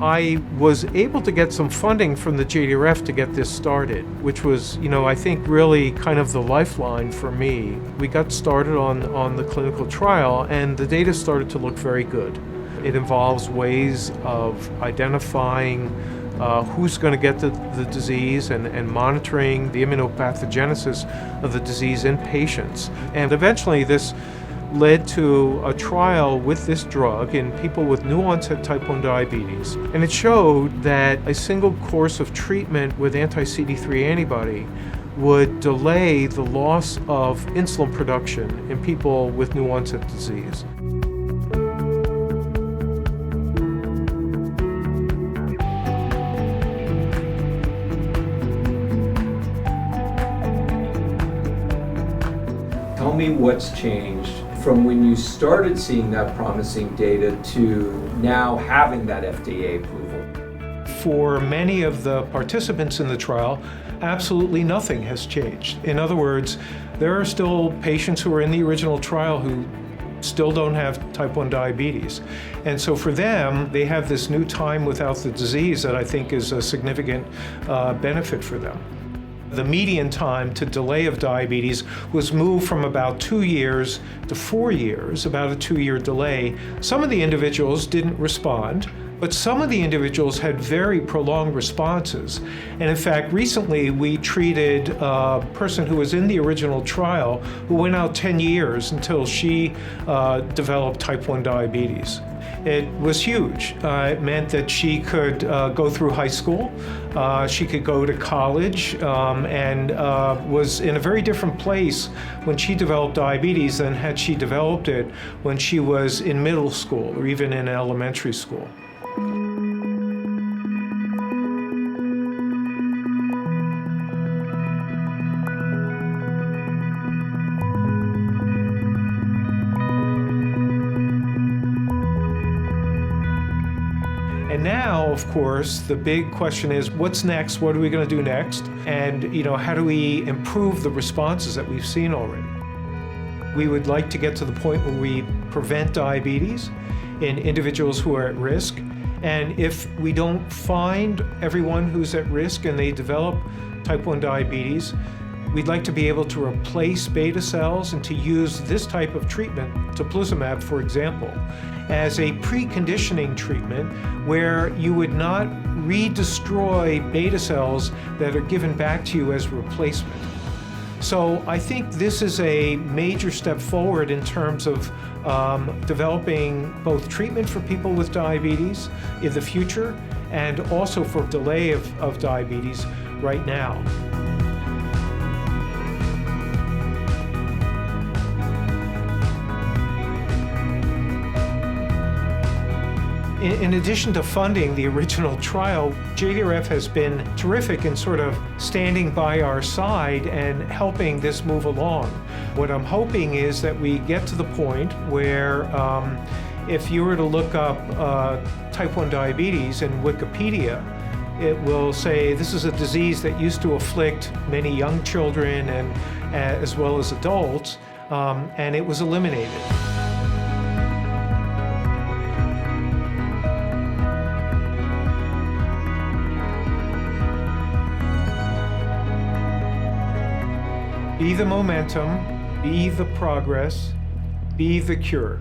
I was able to get some funding from the JDRF to get this started, which was, I think really kind of the lifeline for me. We got started on the clinical trial, and the data started to look very good. It involves ways of identifying who's going to get the disease and monitoring the immunopathogenesis of the disease in patients. And eventually this led to a trial with this drug in people with new onset type 1 diabetes. And it showed that a single course of treatment with anti-CD3 antibody would delay the loss of insulin production in people with new onset disease. Tell me what's changed from when you started seeing that promising data to now having that FDA approval. For many of the participants in the trial, absolutely nothing has changed. In other words, there are still patients who are in the original trial who still don't have type 1 diabetes. And so for them, they have this new time without the disease that I think is a significant benefit for them. The median time to delay of diabetes was moved from about 2 years to 4 years, about a 2-year delay. Some of the individuals didn't respond, but some of the individuals had very prolonged responses. And in fact, recently we treated a person who was in the original trial who went out 10 years until she developed type 1 diabetes. It was huge. It meant that she could go through high school, she could go to college, and was in a very different place when she developed diabetes than had she developed it when she was in middle school or even in elementary school. And now, of course, the big question is, what's next? What are we going to do next? And, how do we improve the responses that we've seen already? We would like to get to the point where we prevent diabetes in individuals who are at risk. And if we don't find everyone who's at risk and they develop type 1 diabetes, we'd like to be able to replace beta cells and to use this type of treatment, teplizumab, for example, as a preconditioning treatment where you would not redestroy beta cells that are given back to you as replacement. So I think this is a major step forward in terms of developing both treatment for people with diabetes in the future and also for delay of diabetes right now. In addition to funding the original trial, JDRF has been terrific in sort of standing by our side and helping this move along. What I'm hoping is that we get to the point where if you were to look up type 1 diabetes in Wikipedia, it will say this is a disease that used to afflict many young children and as well as adults, and it was eliminated. Be the momentum, be the progress, be the cure.